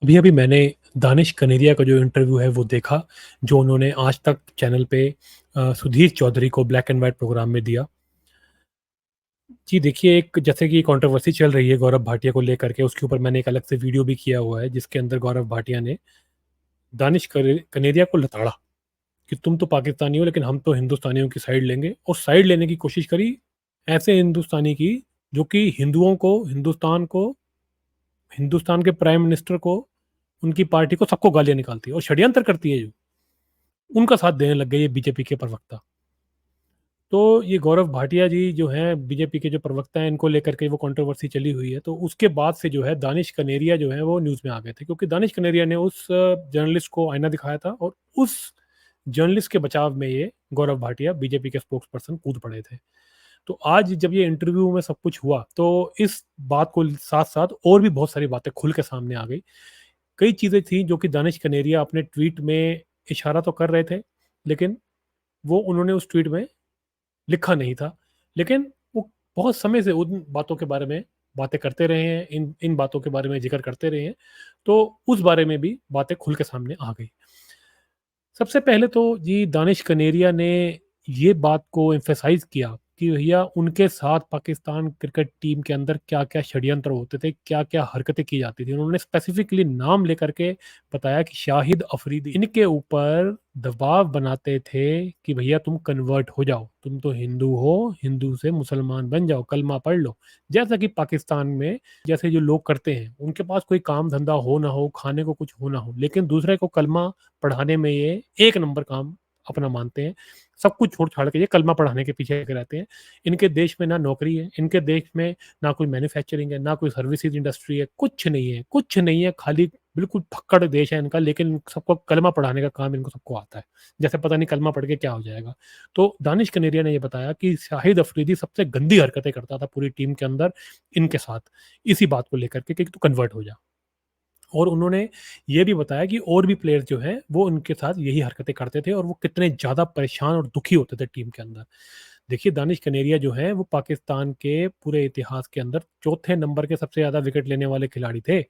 अभी-अभी मैंने दानिश कनेरिया का जो इंटरव्यू है वो देखा, जो उन्होंने आज तक चैनल पे सुधीर चौधरी को ब्लैक एंड व्हाइट प्रोग्राम में दिया। जी देखिए, एक जैसे कि कंट्रोवर्सी चल रही है गौरव भाटिया को लेकर के, उसके ऊपर मैंने एक अलग से वीडियो भी किया हुआ है, जिसके अंदर गौरव भाटिया ने दानिश कनेरिया को लताड़ा कि तुम तो पाकिस्तानी हो, लेकिन हम तो हिंदुस्तानियों की साइड लेंगे, और साइड लेने की कोशिश करी ऐसे हिंदुस्तानी की, जो कि हिंदुओं को, हिंदुस्तान के प्राइम मिनिस्टर को, उनकी पार्टी को, सबको गालियाँ निकालती है और षड्यंत्र करती है जो। उनका साथ देने लग गए ये बीजेपी के प्रवक्ता। तो ये गौरव भाटिया जी जो हैं बीजेपी के जो प्रवक्ता हैं, इनको लेकर के वो कंट्रोवर्सी चली हुई है। तो उसके बाद से जो है दानिश कनेरिया जो है वो न्यूज़ में आ गए थे, क्योंकि दानिश कनेरिया ने उस जर्नलिस्ट को आईना दिखाया था, और उस जर्नलिस्ट के बचाव में ये गौरव भाटिया बीजेपी के स्पोक्स पर्सन कूद पड़े थे। तो आज जब ये इंटरव्यू में सब कुछ हुआ, तो इस बात को साथ-साथ और भी बहुत सारी बातें खुल के सामने आ गई। कई चीज़ें थी जो कि दानिश कनेरिया अपने ट्वीट में इशारा तो कर रहे थे, लेकिन वो उन्होंने उस ट्वीट में लिखा नहीं था। लेकिन वो बहुत समय से उन बातों के बारे में बातें करते रहे हैं, इन इन बातों के बारे में ज़िक्र करते रहे हैं, तो उस बारे में भी बातें खुल के सामने आ गई। सबसे पहले तो जी दानिश कनेरिया ने ये बात को एम्फसाइज़ किया कि भैया उनके साथ पाकिस्तान क्रिकेट टीम के अंदर क्या-क्या षड्यंत्र होते थे, क्या-क्या हरकतें की जाती थी। उन्होंने स्पेसिफिकली नाम लेकर के बताया कि शाहिद अफरीदी इनके ऊपर दबाव बनाते थे कि भैया तुम कन्वर्ट हो जाओ, तुम तो हिंदू हो, हिंदू से मुसलमान बन जाओ, कलमा पढ़ लो। जैसा कि पाकिस्तान में जैसे जो लोग करते हैं, उनके पास कोई काम-धंधा हो ना हो, खाने को कुछ हो ना हो, लेकिन दूसरे को कलमा पढ़ाने में ये एक नंबर काम अपना मानते हैं। सब कुछ छोड़-छाड़ के ये कलमा पढ़ाने के पीछे लगे रहते हैं। इनके देश में ना नौकरी है, इनके देश में ना कोई मैन्युफैक्चरिंग है, ना कोई सर्विसेज़ इंडस्ट्री है, कुछ नहीं है, खाली बिल्कुल फक्कड़ देश है इनका, लेकिन सबको कलमा पढ़ाने का काम इनको सबको आता है। जैसे पता नहीं कलमा पढ़ के क्या हो जाएगा। तो दानिश कनेरिया ने ये बताया कि शाहिद अफरीदी सबसे गंदी हरकतें करता था पूरी टीम के अंदर इनके साथ, इसी बात को लेकर के कि तू कन्वर्ट हो जा। और उन्होंने ये भी बताया कि और भी प्लेयर्स जो हैं, वो उनके साथ यही हरकतें करते थे और वो कितने ज़्यादा परेशान और दुखी होते थे टीम के अंदर। देखिए, दानिश कनेरिया जो हैं, वो पाकिस्तान के पूरे इतिहास के अंदर चौथे नंबर के सबसे ज़्यादा विकेट लेने वाले खिलाड़ी थे।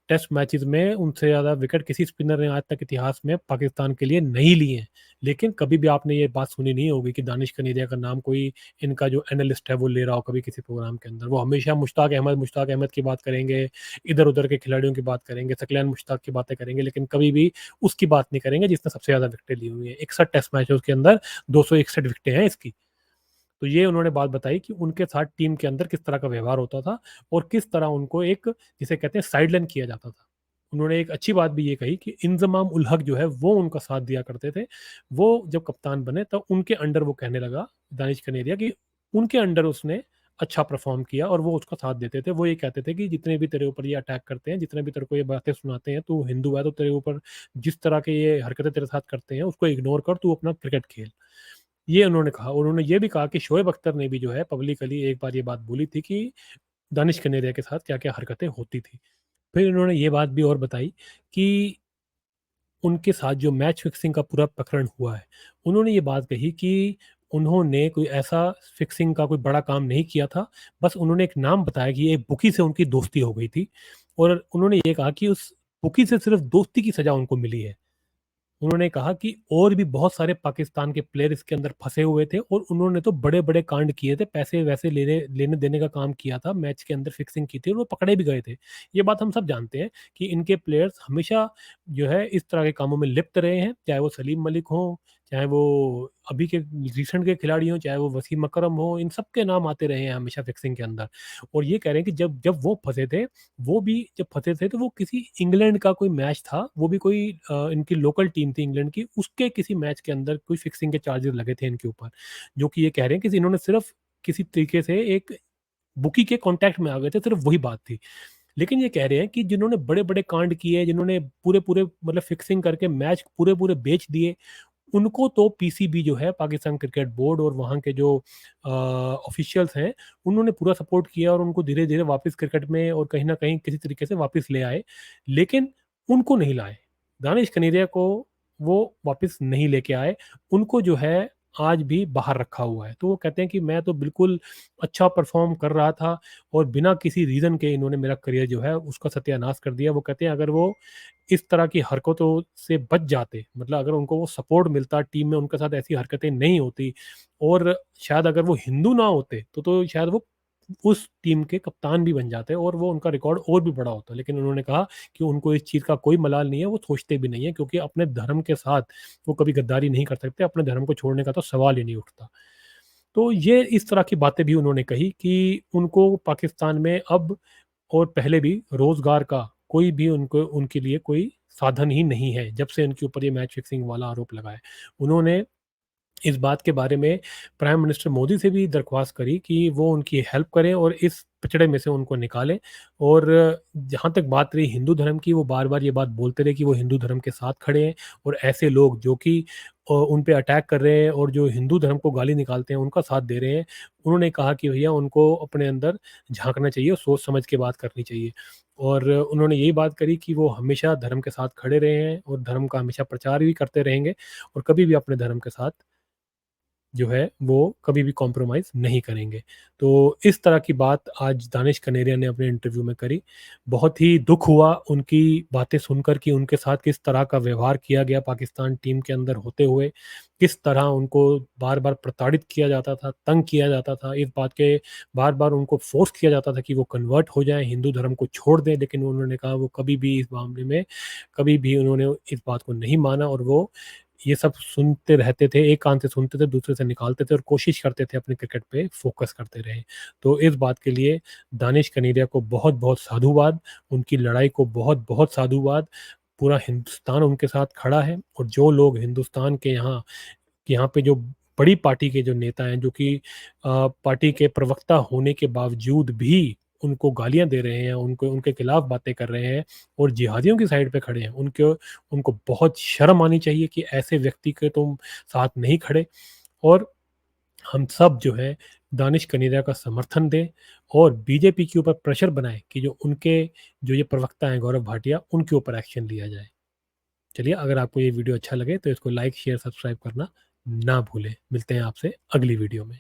टेस्ट मैचेज़ में उनसे ज़्यादा विकेट किसी स्पिनर ने आज तक इतिहास में पाकिस्तान के लिए नहीं लिए हैं। लेकिन कभी भी आपने ये बात सुनी नहीं होगी कि दानिश कनेरिया का नाम कोई इनका जो एनालिस्ट है, वो ले रहा हो कभी किसी प्रोग्राम के अंदर। वो हमेशा मुश्ताक अहमद की बात करेंगे, इधर-उधर के खिलाड़ियों की बात करेंगे, सकलैन मुश्ताक की बातें करेंगे, लेकिन कभी भी उसकी बात नहीं करेंगे जिसने सबसे ज़्यादा विकेटें ली हुई हैं। 61 टेस्ट मैचों के अंदर 261 विकेटें हैं इसकी। तो ये उन्होंने बात बताई कि उनके साथ टीम के अंदर किस तरह का व्यवहार होता था और किस तरह उनको एक जिसे कहते हैं साइडलाइन किया जाता था। उन्होंने एक अच्छी बात भी ये कही कि इंज़माम उल हक जो है वो उनका साथ दिया करते थे। वो जब कप्तान बने तब उनके अंडर वो कहने लगा दानिश कनेरिया कि उनके अंडर उसने अच्छा परफ़ॉर्म किया और वो उसका साथ देते थे। वो ये कहते थे कि जितने भी तेरे ऊपर ये अटैक करते हैं, जितने भी तेरे को ये बातें सुनाते हैं, तू हिंदू है तो तेरे ऊपर जिस तरह के ये हरकतें तेरे साथ करते हैं उसको इग्नोर कर, तू अपना क्रिकेट खेल। ये उन्होंने कहा और उन्होंने ये भी कहा कि शोएब अख्तर ने भी जो है पब्लिकली एक बार ये बात बोली थी कि दानिश कनेरिया के साथ क्या-क्या हरकतें होती थी। फिर उन्होंने ये बात भी और बताई कि उनके साथ जो मैच फिक्सिंग का पूरा प्रकरण हुआ है, उन्होंने ये बात कही कि उन्होंने कोई ऐसा फिक्सिंग का कोई बड़ा काम नहीं किया था, बस उन्होंने एक नाम बताया कि एक बुकी से उनकी दोस्ती हो गई थी और उन्होंने ये कहा कि उस बुकी से सिर्फ़ दोस्ती की सज़ा उनको मिली है। उन्होंने कहा कि और भी बहुत सारे पाकिस्तान के प्लेयर इसके अंदर फँसे हुए थे और उन्होंने तो बड़े-बड़े कांड किए थे, पैसे-वैसे लेने-देने का काम किया था, मैच के अंदर फिक्सिंग की थी और वो पकड़े भी गए थे। ये बात हम सब जानते हैं कि इनके प्लेयर्स हमेशा जो है इस तरह के कामों में लिप्त रहे हैं, चाहे वो सलीम मलिक हों, चाहे वो अभी के रिसेंट के खिलाड़ी हों, चाहे वो वसीम अकरम हों, इन सब के नाम आते रहे हैं हमेशा फिक्सिंग के अंदर। और ये कह रहे हैं कि जब जब वो फँसे थे, वो भी जब फँसे थे तो वो किसी इंग्लैंड का कोई मैच था, वो भी कोई इनकी लोकल टीम थी इंग्लैंड की, उसके किसी मैच के अंदर कोई फिक्सिंग के चार्जेज़ लगे थे इनके ऊपर। जो कि ये कह रहे हैं कि इन्होंने सिर्फ़ किसी तरीके से एक बुकी के कॉन्टैक्ट में आ गए थे, सिर्फ़ वही बात थी। लेकिन ये कह रहे हैं कि जिन्होंने बड़े-बड़े कांड किए, जिन्होंने पूरे-पूरे मतलब फिक्सिंग करके मैच पूरे-पूरे बेच दिए, उनको तो पीसीबी जो है पाकिस्तान क्रिकेट बोर्ड और वहाँ के जो ऑफिशियल्स हैं, उन्होंने पूरा सपोर्ट किया और उनको धीरे-धीरे वापस क्रिकेट में और कहीं न कहीं किसी तरीके से वापस ले आए। लेकिन उनको नहीं लाए। दानिश कनेरिया को वो वापस नहीं लेके आए। उनको जो है आज भी बाहर रखा हुआ है। तो वो कहते हैं कि मैं तो बिल्कुल अच्छा परफ़ॉर्म कर रहा था और बिना किसी रीज़न के इन्होंने मेरा करियर जो है उसका सत्यानाश कर दिया। वो कहते हैं अगर वो इस तरह की हरकतों से बच जाते, मतलब अगर उनको वो सपोर्ट मिलता, टीम में उनके साथ ऐसी हरकतें नहीं होती और शायद अगर वो हिंदू ना होते, तो शायद वो उस टीम के कप्तान भी बन जाते और वो उनका रिकॉर्ड और भी बड़ा होता। लेकिन उन्होंने कहा कि उनको इस चीज़ का कोई मलाल नहीं है, वो सोचते भी नहीं है क्योंकि अपने धर्म के साथ वो कभी गद्दारी नहीं कर सकते, अपने धर्म को छोड़ने का तो सवाल ही नहीं उठता। तो ये इस तरह की बातें भी उन्होंने कही कि उनको पाकिस्तान में अब और पहले भी रोज़गार का कोई भी उनको उनके लिए कोई साधन ही नहीं है, जब से इनके ऊपर ये मैच फिक्सिंग वाला आरोप लगा है। उन्होंने इस बात के बारे में प्राइम मिनिस्टर मोदी से भी दरख्वास्त करी कि वो उनकी हेल्प करें और इस पिछड़े में से उनको निकालें। और जहाँ तक बात रही हिंदू धर्म की, वो बार-बार ये बात बोलते रहे कि वो हिंदू धर्म के साथ खड़े हैं और ऐसे लोग जो कि उन पे अटैक कर रहे हैं और जो हिंदू धर्म को गाली निकालते हैं, उनका साथ दे रहे हैं। उन्होंने कहा कि भैया उनको अपने अंदर झाँकना चाहिए और सोच समझ के बात करनी चाहिए। और उन्होंने यही बात करी कि वो हमेशा धर्म के साथ खड़े रहे हैं और धर्म का हमेशा प्रचार भी करते रहेंगे और कभी भी अपने धर्म के साथ जो है वो कभी भी कॉम्प्रोमाइज़ नहीं करेंगे। तो इस तरह की बात आज दानिश कनेरिया ने अपने इंटरव्यू में करी। बहुत ही दुःख हुआ उनकी बातें सुनकर कि उनके साथ किस तरह का व्यवहार किया गया पाकिस्तान टीम के अंदर होते हुए, किस तरह उनको बार-बार प्रताड़ित किया जाता था, तंग किया जाता था। इस बात के बार-बार उनको फ़ोर्स किया जाता था कि वो कन्वर्ट हो जाएँ, हिंदू धर्म को छोड़ दें, लेकिन उन्होंने कहा वो कभी भी इस मामले में कभी भी उन्होंने इस बात को नहीं माना और वो ये सब सुनते रहते थे, एक कान से सुनते थे, दूसरे से निकालते थे और कोशिश करते थे अपने क्रिकेट पे फ़ोकस करते रहें। तो इस बात के लिए दानिश कनेरिया को बहुत-बहुत साधुवाद, उनकी लड़ाई को बहुत-बहुत साधुवाद। पूरा हिंदुस्तान उनके साथ खड़ा है और जो लोग हिंदुस्तान के यहाँ पे जो बड़ी पार्टी के जो नेता हैं, जो कि पार्टी के प्रवक्ता होने के बावजूद भी उनको गालियाँ दे रहे हैं, उनको उनके खिलाफ बातें कर रहे हैं और जिहादियों की साइड पे खड़े हैं, उनको बहुत शर्म आनी चाहिए कि ऐसे व्यक्ति के तुम साथ नहीं खड़े। और हम सब जो है दानिश कनेरिया का समर्थन दें और बीजेपी के ऊपर प्रेशर बनाएँ कि जो ये प्रवक्ता हैं गौरव भाटिया, उनके ऊपर एक्शन लिया जाए। चलिए, अगर आपको ये वीडियो अच्छा लगे तो इसको लाइक, शेयर, सब्सक्राइब करना ना भूलें। मिलते हैं आपसे अगली वीडियो में।